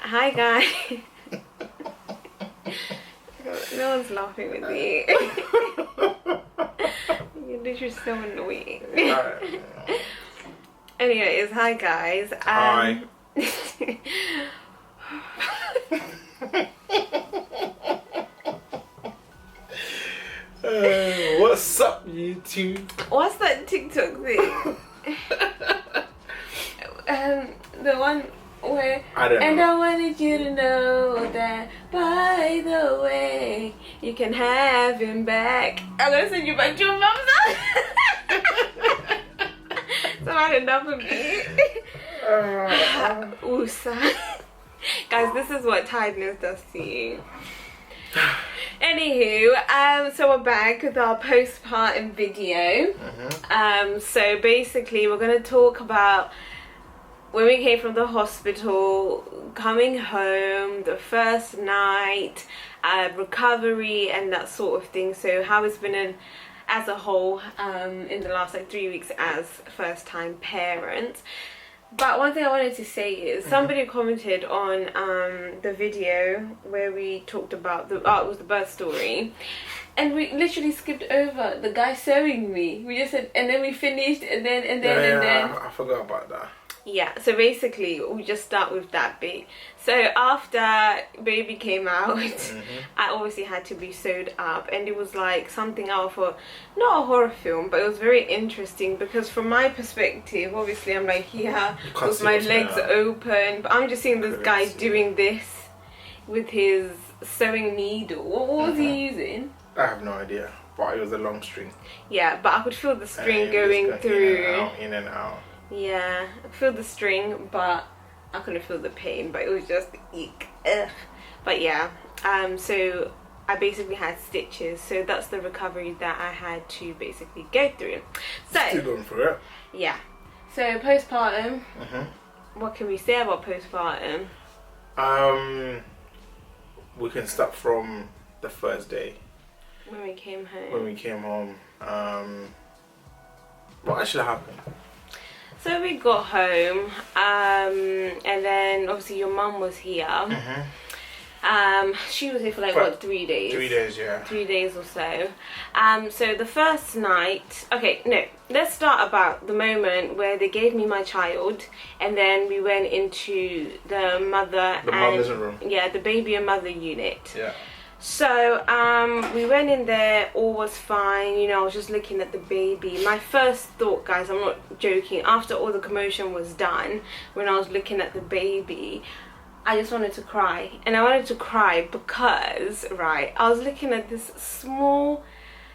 Hi guys. No one's laughing with me. You're just so annoying. Anyways, hi guys. Hi. What's up, YouTube? What's that TikTok thing? The one where I don't know. I wanted you to know that, by the way, you can have him back. I'm gonna send you back to your mom's house. So I had enough of me. Oosa. Guys, this is what tiredness does to you. Anywho, so we're back with our postpartum video. So basically we're going to talk about when we came from the hospital, coming home, the first night, recovery and that sort of thing. So how it's been as a whole in the last 3 weeks as first time parents. But one thing I wanted to say is somebody commented on the video where we talked about it was the birth story, and we literally skipped over the guy sewing me. We just said, and then we finished, and then I forgot about that. Yeah, so basically we just start with that bit. So after baby came out, I obviously had to be sewed up, and it was like something out of not a horror film, but it was very interesting because from my perspective, obviously I'm like here with my legs open, but I'm just seeing this guy doing this with his sewing needle. What was he using? I have no idea, but it was a long string. Yeah, but I could feel the string going through. In and out. Yeah, I feel the string, but I couldn't feel the pain, but it was just eek. Ugh. But yeah, so I basically had stitches, so that's the recovery that I had to basically go through. So still going through it. Yeah, so postpartum. What can we say about postpartum? We can start from the first day when we came home. What actually happened? So we got home, and then obviously your mum was here. She was here for like what, 3 days? 3 days, yeah. 3 days or so. So the first night, let's start about the moment where they gave me my child, and then we went into the mother's room. Yeah, the baby and mother unit. Yeah. So we went in there, all was fine, you know, I was just looking at the baby. My first thought, guys, I'm not joking, after all the commotion was done, when I was looking at the baby, I just wanted to cry. And I wanted to cry because, right, I was looking at this small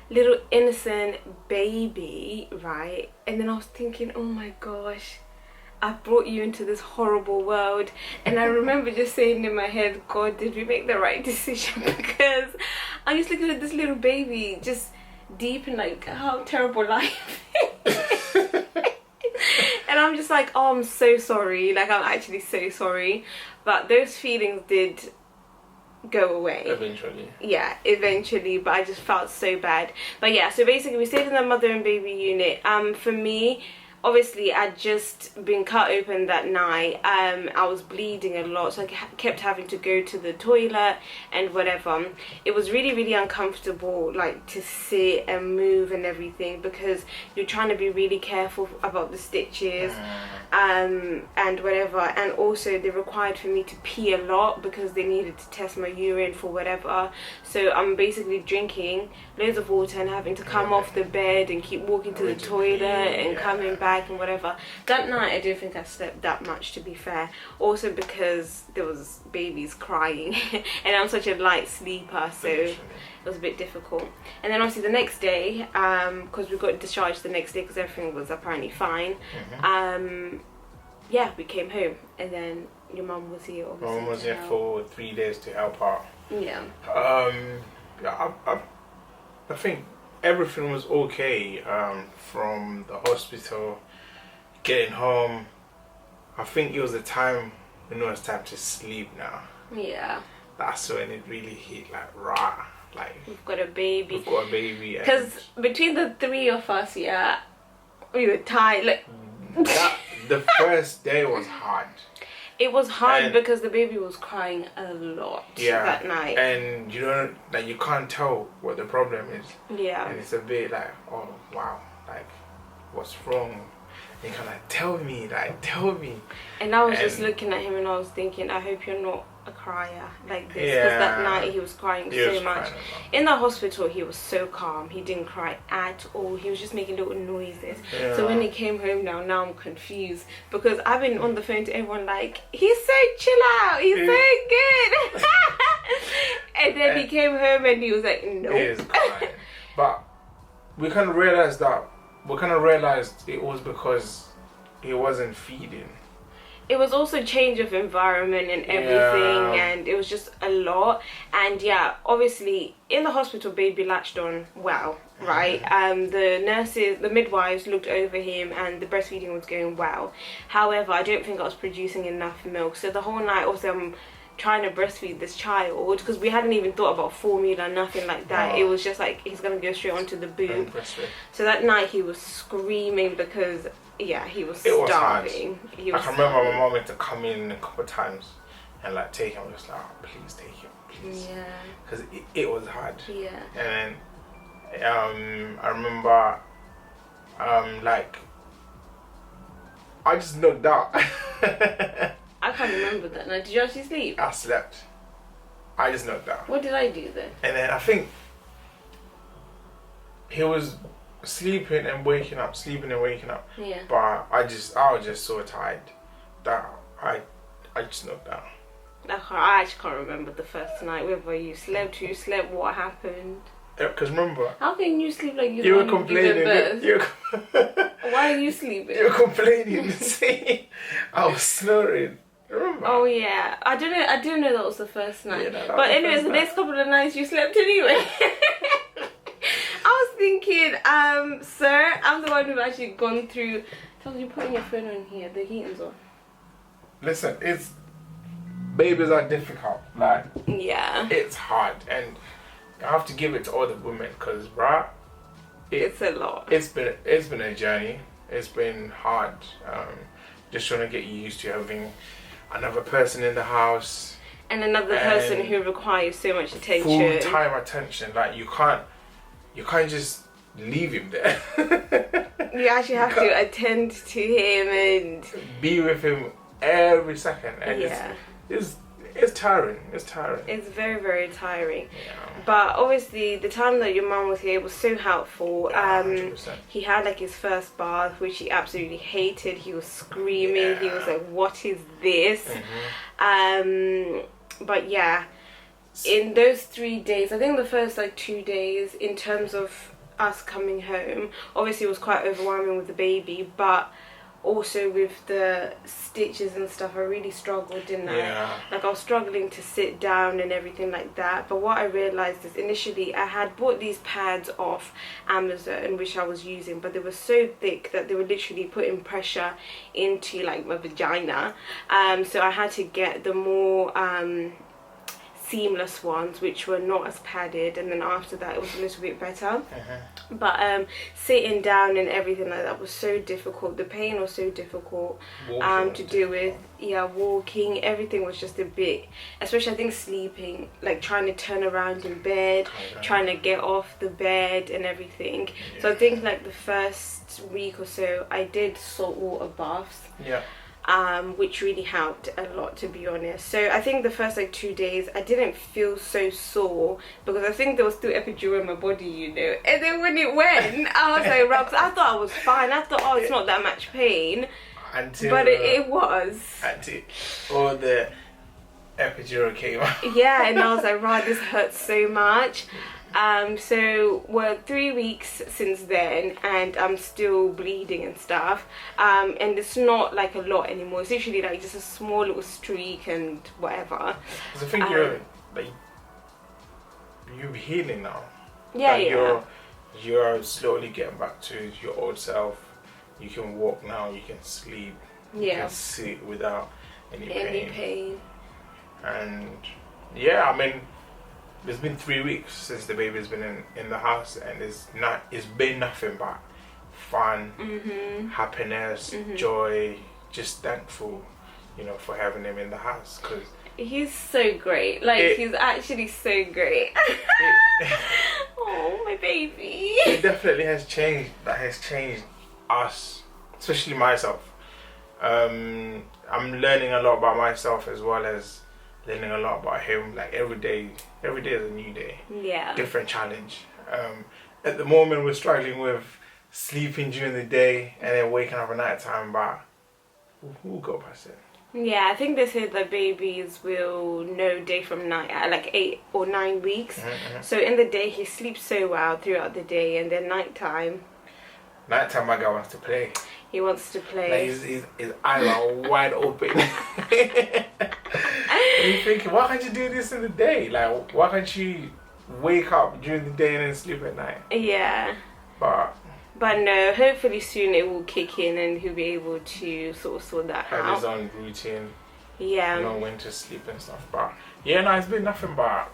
little innocent baby, right, and then I was thinking, oh my gosh, I brought you into this horrible world. And I remember just saying in my head, God, did we make the right decision? Because I'm just looking at this little baby just deep in like how terrible life is. And I'm just like, oh, I'm so sorry, like I'm actually so sorry. But those feelings did go away eventually. Yeah, eventually, but I just felt so bad. But yeah, so basically we stayed in the mother and baby unit. For me, obviously I'd just been cut open that night. I was bleeding a lot, so I kept having to go to the toilet and whatever. It was really, really uncomfortable, like to sit and move and everything, because you're trying to be really careful about the stitches and whatever. And also they required for me to pee a lot because they needed to test my urine for whatever. So I'm basically drinking loads of water and having to come off the bed and keep walking to the toilet and coming back and whatever. That night I don't think I slept that much, to be fair, also because there was babies crying and I'm such a light sleeper, so it was a bit difficult. And then obviously the next day, because we got discharged the next day because everything was apparently fine, yeah, we came home, and then your mum was here, obviously. My mum was here for 3 days to help out. Yeah. I think everything was okay from the hospital, getting home. I think it was the time when it was time to sleep now. Yeah. That's when it really hit, like, rah. Like, we've got a baby. Because between the three of us, yeah, we were tired. Like, the first day was hard. It was hard And- because the baby was crying a lot that night. And you know, like, you can't tell what the problem is. Yeah. And it's a bit like, oh wow, like, what's wrong? And you kind of tell me. And I was just looking at him and I was thinking, I hope you're not a crier like this, because that night he was crying so much. In the hospital he was so calm, he didn't cry at all, he was just making little noises. So when he came home now I'm confused, because I've been on the phone to everyone like, he's so chill out, he's so good. And then he came home and he was like, no. He is crying. But we kind of realized it was because he wasn't feeding. It was also change of environment and everything, and it was just a lot. And yeah, obviously in the hospital baby latched on well, right? The nurses, the midwives looked over him and the breastfeeding was going well. However, I don't think I was producing enough milk, so the whole night also I'm trying to breastfeed this child, because we hadn't even thought about formula, nothing like that. It was just like, he's gonna go straight onto the boob. So that night he was screaming because he was starving. I can remember my mom had to come in a couple of times and like take him. I was just like, oh, please take him, please. Yeah. Because it was hard. Yeah. And then I remember like, I just knocked out. I can't remember that. Now, did you actually sleep? I slept. I just knocked out. What did I do then? And then I think he was sleeping and waking up. Yeah. But I was just so tired that I just knocked out. I actually can't remember the first night, whether you slept, who slept, what happened. Because remember, how can you sleep like you were complaining? Why are you sleeping? You were complaining. See, I was snoring. Remember? Oh yeah, I didn't know that was the first night. Yeah, but anyways, the next couple of nights you slept anyway. I was thinking, sir, I'm the one who's actually gone through. Tell you putting your phone on here, the heating's on. Listen, babies are difficult. Like, it's hard, and I have to give it to all the women, because it's a lot. It's been a journey. It's been hard. Just trying to get used to having another person in the house, and another person who requires so much attention, full-time attention. Like, you can't just leave him there. You actually have to attend to him and be with him every second, and it's tiring. It's very, very tiring. Yeah. But obviously the time that your mum was here was so helpful. 100%. He had like his first bath, which he absolutely hated. He was screaming. He was like, what is this? But yeah, in those 3 days, I think the first like 2 days, in terms of us coming home, obviously it was quite overwhelming with the baby, but also with the stitches and stuff, I really struggled, didn't I? Like, I was struggling to sit down and everything like that. But what I realized is, initially I had bought these pads off Amazon, which I was using, but they were so thick that they were literally putting pressure into like my vagina. So I had to get the more seamless ones, which were not as padded, and then after that it was a little bit better. But sitting down and everything like that was so difficult. The pain was so difficult to deal with. Walking, everything was just a bit, especially I think sleeping, like trying to turn around in bed, trying to get off the bed and everything. So I think like the first week or so I did saltwater baths, which really helped a lot, to be honest. So I think the first like 2 days I didn't feel so sore, because I think there was still epidural in my body, you know. And then when it went, I was like, right, 'cause I thought I was fine. I thought, oh, it's not that much pain. But it was. Until all the epidural came out. And I was like, right, this hurts so much. So we're 3 weeks since then, and I'm still bleeding and stuff. And it's not like a lot anymore. It's usually like just a small little streak and whatever. Because I think you're healing now. You're slowly getting back to your old self. You can walk now. You can sleep. You can sit without any pain. And I mean, it's been 3 weeks since the baby's been in the house, and it's been nothing but fun, happiness, joy, just thankful you know, for having him in the house, because he's so great. Like, he's actually so great. Oh, my baby. It definitely has changed. That has changed us, especially myself. I'm learning a lot about myself as well as learning a lot about him. Like every day is a new day. Yeah. Different challenge. At the moment, we're struggling with sleeping during the day and then waking up at night time, but we'll go past it. Yeah, I think they say that babies will know day from night at like 8 or 9 weeks. So in the day, he sleeps so well throughout the day, and then nighttime, my guy wants to play. He wants to play. Like his eyes are wide open. And you're thinking, why can't you do this in the day? Like, why can't you wake up during the day and then sleep at night? Yeah. But no, hopefully soon it will kick in and he'll be able to sort that out. Have his own routine. Yeah. Know when to sleep and stuff. But yeah, no, it's been nothing but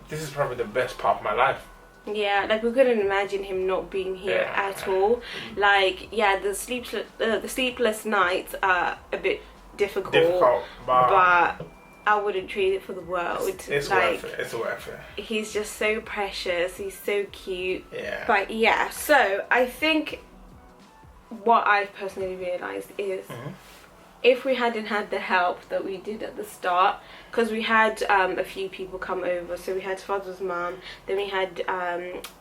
this is probably the best part of my life. Yeah, like we couldn't imagine him not being here at all. Like, yeah, the sleepless nights are a bit difficult, but I wouldn't trade it for the world. It's like, worth it. It's worth it. He's just so precious. He's so cute. Yeah. But yeah, so I think what I personally realised is if we hadn't had the help that we did at the start, because we had a few people come over, so we had Father's mum, then we had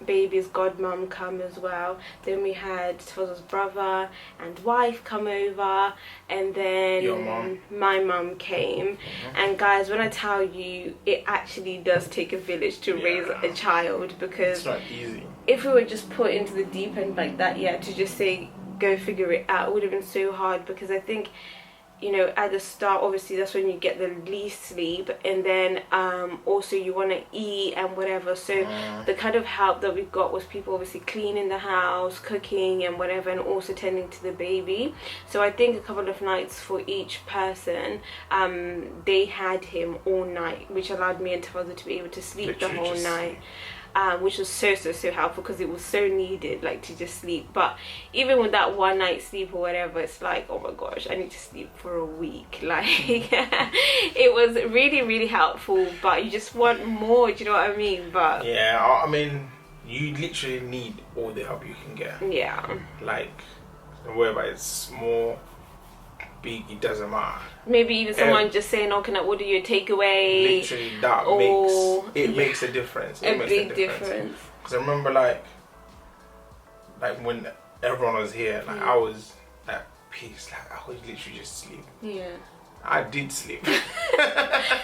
baby's godmum come as well, then we had Father's brother and wife come over, and then your mum. My mum came. And guys, when I tell you, it actually does take a village to raise a child, because it's not easy. If we were just put into the deep end like that, to just say go figure it out, it would have been so hard, because I think, you know, at the start, obviously that's when you get the least sleep, and then also you want to eat and whatever. So the kind of help that we got was people obviously cleaning the house, cooking and whatever, and also tending to the baby. So I think a couple of nights for each person, they had him all night, which allowed me and Tafaza to be able to sleep the whole night. Which was so helpful, because it was so needed, like, to just sleep. But even with that one night sleep or whatever, it's like, oh my gosh, I need to sleep for a week. Like, it was really helpful, but you just want more, do you know what I mean? But yeah, I mean, you literally need all the help you can get. Yeah. Like, whether it's small, big, it doesn't matter. Maybe even someone just saying, "Oh, can I order you a takeaway?" Literally, that makes a difference. It makes a big difference. Because I remember, like when everyone was here, like I was at peace. Like I would literally just sleep. Yeah. I did sleep. Because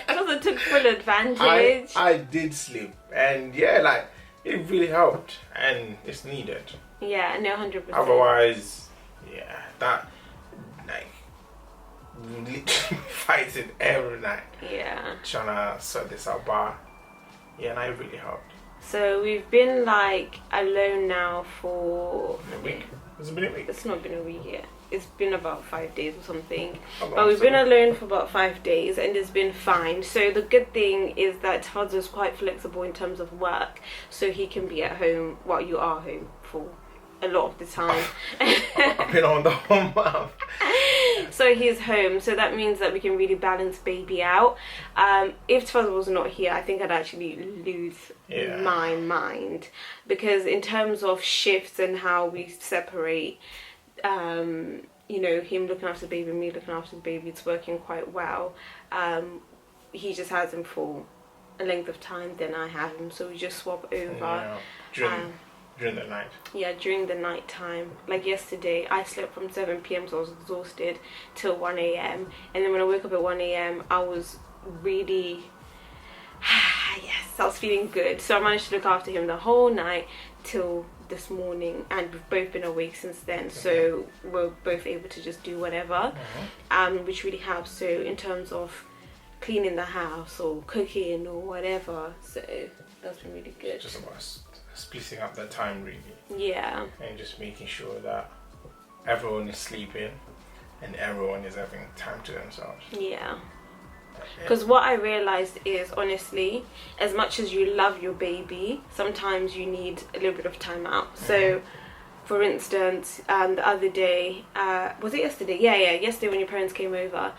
I took full advantage. I did sleep, and yeah, like it really helped, and it's needed. Yeah, no, 100%. Otherwise, yeah, that like. Literally fighting every night. Yeah. Trying to sort this out, but yeah, and it really helped. So we've been like alone now for a week. Has it been a week? It's not been a week yet. It's been about 5 days or something. But we've been alone for about 5 days, and it's been fine. So the good thing is that Todd's is quite flexible in terms of work, so he can be at home while you are home for a lot of the time. I've been on the whole month. So he's home, so that means that we can really balance baby out. If Tfaz was not here, I think I'd actually lose my mind, because in terms of shifts and how we separate, you know, him looking after the baby, me looking after the baby, it's working quite well. He just has him for a length of time, then I have him, so we just swap over. During the night? Yeah, during the night time. Like yesterday, I slept from 7 p.m, so I was exhausted, till 1 a.m. And then when I woke up at 1 a.m, I was really... yes, I was feeling good. So I managed to look after him the whole night till this morning, and we've both been awake since then. So we're both able to just do whatever, which really helps. So in terms of cleaning the house or cooking or whatever, so that's been really good. Just about splitting up that time, really. Yeah. And just making sure that everyone is sleeping and everyone is having time to themselves. Yeah. Because what I realized is, honestly, as much as you love your baby, sometimes you need a little bit of time out. So for instance, the other day, was it yesterday? Yeah, yesterday when your parents came over,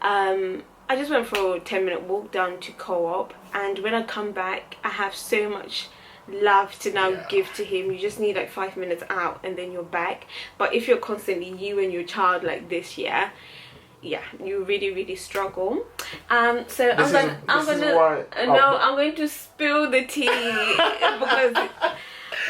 I just went for a 10-minute walk down to Co-op, and when I come back, I have so much love to now give to him. You just need like 5 minutes out and then you're back. But if you're constantly you and your child like this, you really struggle. So I'm going to spill the tea because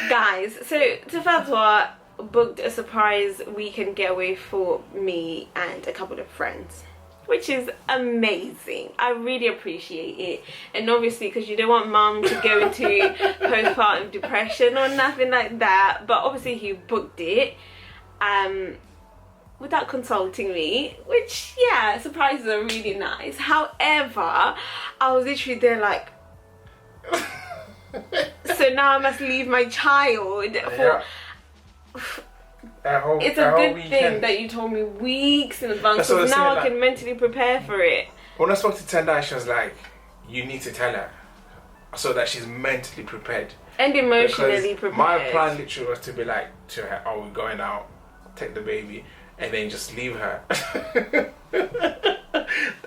guys, so Tafatwa booked a surprise weekend getaway for me and a couple of friends, which is amazing. I really appreciate it. And obviously, because you don't want mum to go into postpartum depression or nothing like that, but obviously he booked it without consulting me, which, yeah, surprises are really nice. However, I was literally there like, so now I must leave my child for... It's a good thing that you told me weeks in advance, because now I can mentally prepare for it. When I spoke to Tendai, she was like, you need to tell her so that she's mentally prepared. And emotionally prepared. My plan literally was to be like to her, oh, we're going out, take the baby, and then just leave her. That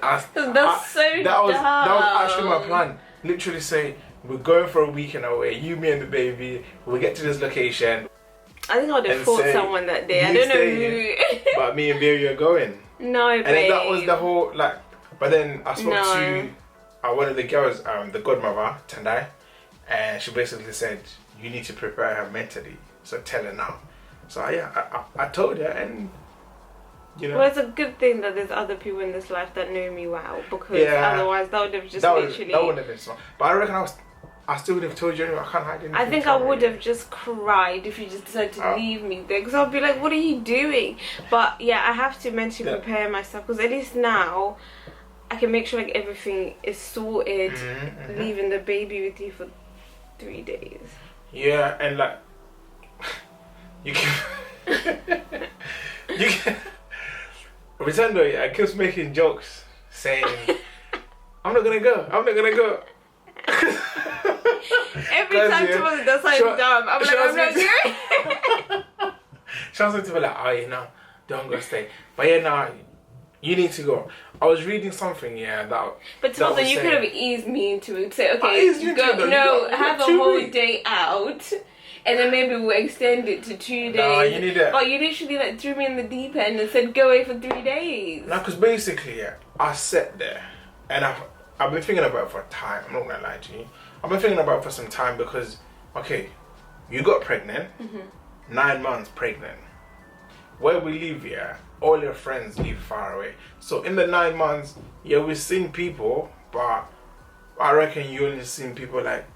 was actually my plan. Literally say, we're going for a weekend away, you, me and the baby, we'll get to this location. I think I would have fought someone that day. I don't know who. But me and Baby are going. No, babe. And then that was the whole, like, but then I spoke to one of the girls, the godmother, Tendai, and she basically said, you need to prepare her mentally, so tell her now. So I told her, and you know. Well, it's a good thing that there's other people in this life that know me well, because otherwise that would have just literally... That wouldn't have been smart. But I reckon I still would have told you anyway. I can't hide anything. I think I would have just cried if you just decided to leave me there, because I'll be like, what are you doing? But yeah, I have to mentally prepare myself, because at least now I can make sure like everything is sorted, leaving the baby with you for 3 days. Yeah, and like you can Rosendo, I keeps making jokes saying I'm not gonna go. Every time someone does something dumb, I'm like, I'm not doing it. She was to be like, oh, you know, don't go stay. But yeah, nah, you need to go. I was reading something, But Tilda, you could have eased me into it. Say, okay, go, have a whole day out, and then maybe we'll extend it to 2 days. No, you need it. But you literally like threw me in the deep end and said, go away for 3 days. No, because basically, I sat there, and I've been thinking about it for a time. I'm not gonna lie to you. I've been thinking about it for some time because, okay, you got pregnant, 9 months pregnant. Where we live here, all your friends live far away. So in the 9 months, we've seen people, but I reckon you only seen people like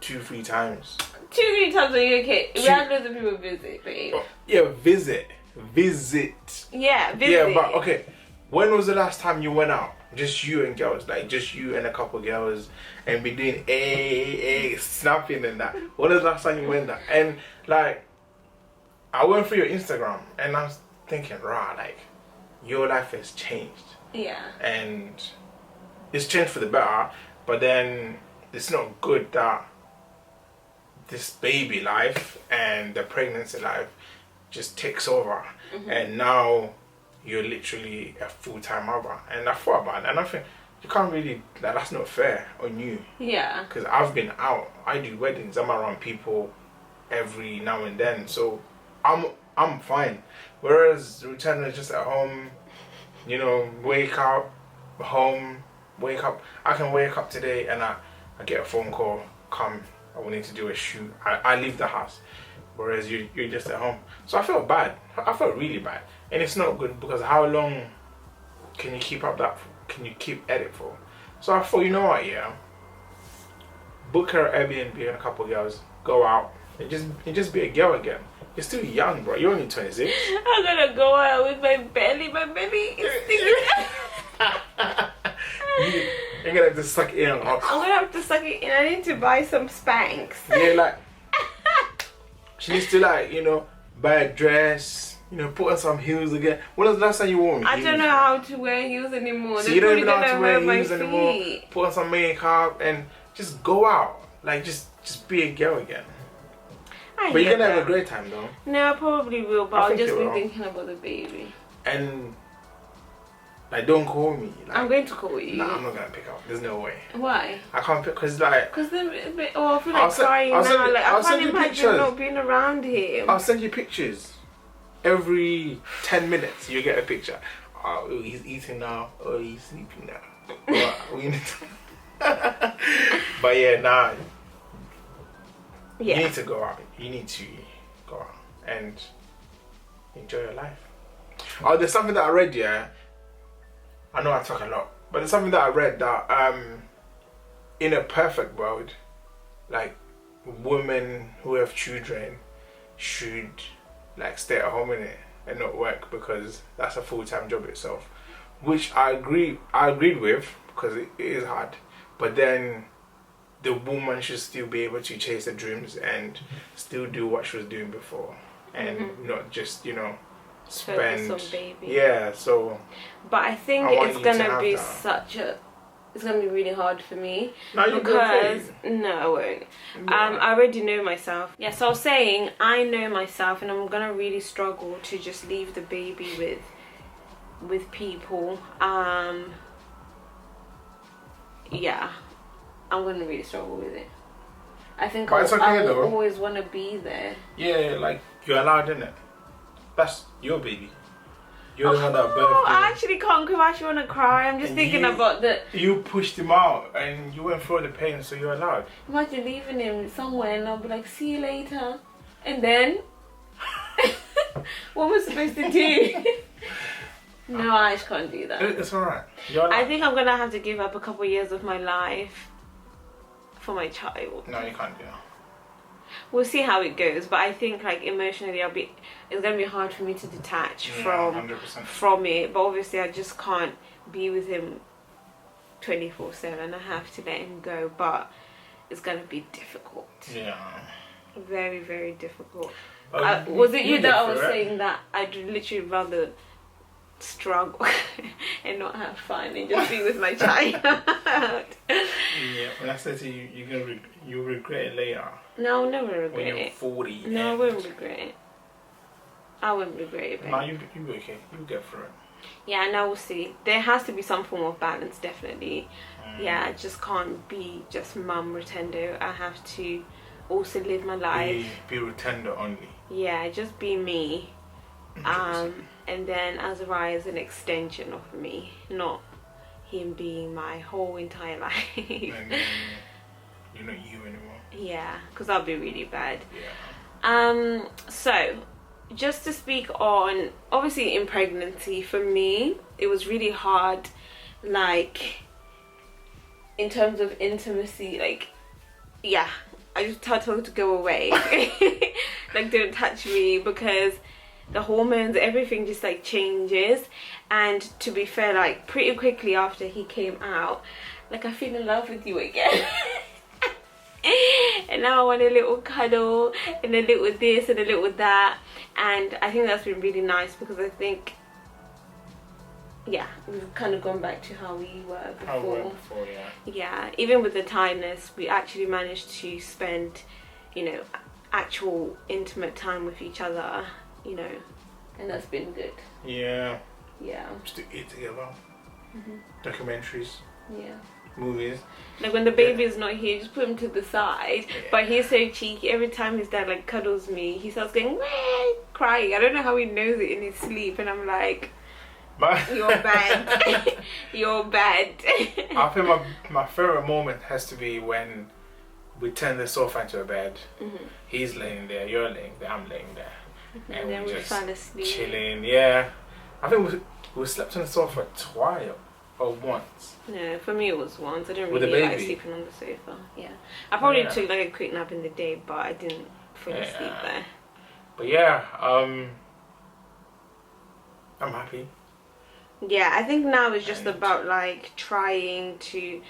2-3 times. 2-3 times are you okay? We have loads of people visit, babe. Yeah, visit. Yeah, visit. Yeah, but okay, when was the last time you went out? Just you and girls, like just you and a couple girls, and be doing snapping and that. When was the last time you went there? And like, I went through your Instagram and I was thinking, like, your life has changed. Yeah. And it's changed for the better, but then it's not good that this baby life and the pregnancy life just takes over. And now you're literally a full-time mother. And I thought about it, and I think you can't really, like, that's not fair on you. Yeah. Because I've been out, I do weddings, I'm around people every now and then, so I'm fine. Whereas Ruchana is just at home, you know, wake up, home, wake up. I can wake up today and I get a phone call, come, I will need to do a shoot. I leave the house. Whereas you're just at home. So I felt bad. I felt really bad. And it's not good because how long can you keep up that, can you keep at it for? So I thought, you know what, book her Airbnb and a couple of girls, go out, and just be a girl again. You're still young, bro. You're only 26. I'm gonna go out with my belly. My belly is sticking. You're gonna have to suck it in. I'm gonna have to suck it in. I need to buy some Spanx. Yeah, like, she needs to, like, you know, buy a dress, you know, put on some heels again. When was the last time you wore heels? I don't know how to wear heels anymore. So you don't even know how to wear heels anymore. Put on some makeup and just go out. Like, just be a girl again. But you're gonna have a great time though. No, I probably will, but I'll just be thinking about the baby. And Like, don't call me. Like, I'm going to call you. Nah, I'm not gonna pick up. There's no way. Why? I can't pick because like. Because they're a bit. Oh, I feel like crying now. Like I can't imagine not being around him. I'll send you pictures. Every 10 minutes, you get a picture. Oh, he's eating now. Oh, he's sleeping now. We need to... But yeah, nah. Yeah. You need to go out. You need to go out and enjoy your life. Oh, there's something that I read, yeah. I know I talk a lot, but there's something that I read that in a perfect world, like women who have children should like stay at home in it and not work because that's a full-time job itself, which I agreed with because it is hard, but then the woman should still be able to chase her dreams and still do what she was doing before and not just, you know, spend focus on baby. Yeah, so but I think it's gonna be it's gonna be really hard for me because no, I won't. I already know myself. Yeah, so I was saying I know myself, and I'm gonna really struggle to just leave the baby with people. Yeah, I'm gonna really struggle with it. I think I will always want to be there. Yeah, like you're allowed, in it. That's your baby. You're the one that birthed him. I actually can't because I actually want to cry. I'm just thinking about that. You pushed him out and you went through the pain, so you're allowed. Imagine leaving him somewhere and I'll be like, see you later. And then, what am I supposed to do? No, I just can't do that. It's alright. I think I'm going to have to give up a couple of years of my life for my child. No, you can't do that. We'll see how it goes, but I think like emotionally it's gonna be hard for me to detach from it. But obviously I just can't be with him 24/7. I have to let him go, but it's gonna be difficult. Yeah. Very, very difficult. Was it you that I was saying that I'd literally rather struggle and not have fun and just be with my child? Yeah, when I said to you, you'll regret it later. No, I'll never regret it. When you're 40. No, I won't regret it. I wouldn't regret it. No, you'll be okay. You'll get through it. Yeah, and I will see. There has to be some form of balance, definitely. Yeah, I just can't be just mum Rotendo. I have to also live my life. Be Rotendo only. Yeah, just be me. And then Azariah is an extension of me, not him being my whole entire life. And then you're not you anymore. Yeah, because that'll be really bad. Yeah. So just to speak on, obviously in pregnancy for me it was really hard, like in terms of intimacy. Like, yeah, I just told her to go away. Like, don't touch me, because the hormones, everything just like changes. And to be fair, like pretty quickly after he came out, like I feel in love with you again. And now I want a little cuddle and a little this and a little that. And I think that's been really nice, because I think, yeah, we've kind of gone back to how we were before. Yeah, even with the tiredness, we actually managed to spend, you know, actual intimate time with each other, you know, and that's been good. Yeah. Yeah. Just to eat together. Documentaries. Yeah. Movies. Like when the baby's not here, just put him to the side. Yeah. But he's so cheeky. Every time his dad like cuddles me, he starts going crying. I don't know how he knows it in his sleep, and I'm like, you're bad. You're bad. I think my favorite moment has to be when we turn the sofa into a bed. He's laying there, you're laying there, I'm laying there, and then we fall asleep, chilling. Yeah, I think we slept on the sofa twice or once. No, for me it was once. I didn't really like sleeping on the sofa. Yeah, I probably took like a quick nap in the day, but I didn't fully sleep there. But yeah, I'm happy. Yeah, I think now it's just about like trying to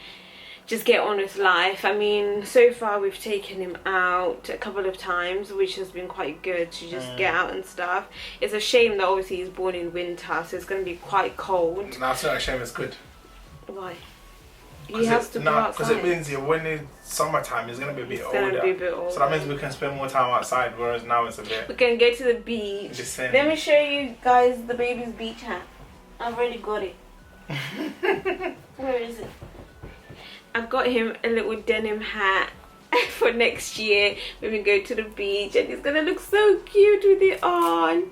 just get on with life. I mean, so far we've taken him out a couple of times, which has been quite good to just get out and stuff. It's a shame that obviously he's born in winter, so it's going to be quite cold. No, it's not a shame, it's good. Why? He has to go outside. Because it means when it's summertime, it's going to be a bit older. So that means we can spend more time outside, whereas now it's a bit... We can go to the beach. Let me show you guys the baby's beach hat. I've already got it. Where is it? I've got him a little denim hat for next year when we go to the beach, and he's gonna look so cute with it on.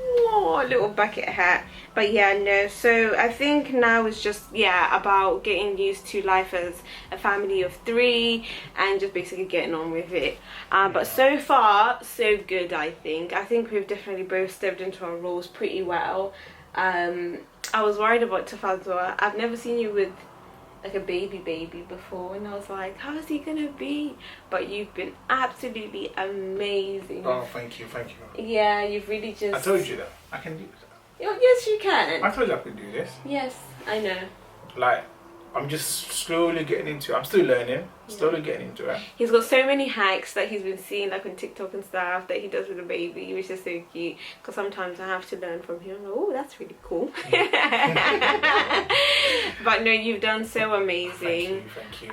Oh, little bucket hat. But yeah, no, so I think now is just, yeah, about getting used to life as a family of 3 and just basically getting on with it. But so far so good. I think we've definitely both stepped into our roles pretty well. I was worried about Tafazwa. I've never seen you with like a baby before, and I was like, how is he gonna be? But you've been absolutely amazing. Oh, thank you. Yeah, you've really just... I told you that I can do this. Oh, yes, you can. I told you I could do this. Yes, I know. Like, I'm just slowly getting into it. I'm still learning, slowly getting into it. He's got so many hacks that he's been seeing, like on TikTok and stuff, that he does with the baby, which is so cute. Because sometimes I have to learn from him. Oh, that's really cool. But no, you've done so amazing. Thank you.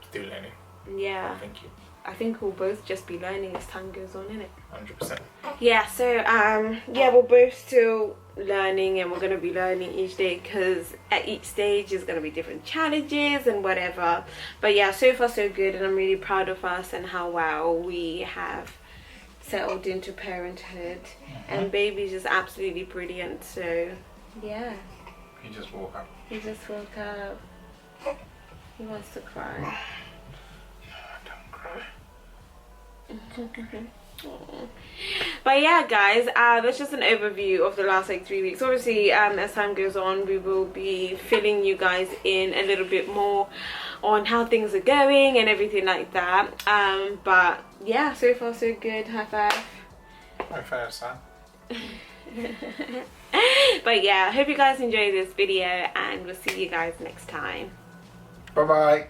Still learning. Yeah. Oh, thank you. I think we'll both just be learning as time goes on, innit? 100%. Yeah, so yeah, we're both still learning, and we're going to be learning each day, because at each stage is going to be different challenges and whatever. But yeah, so far so good, and I'm really proud of us and how well we have settled into parenthood. And baby's just absolutely brilliant. So yeah, He just woke up. he just woke up. He wants to cry. Don't cry. But yeah, guys, that's just an overview of the last like 3 weeks. Obviously, as time goes on, we will be filling you guys in a little bit more on how things are going and everything like that. But yeah, so far so good. High five. High five, son. But yeah, I hope you guys enjoyed this video, and we'll see you guys next time. Bye bye.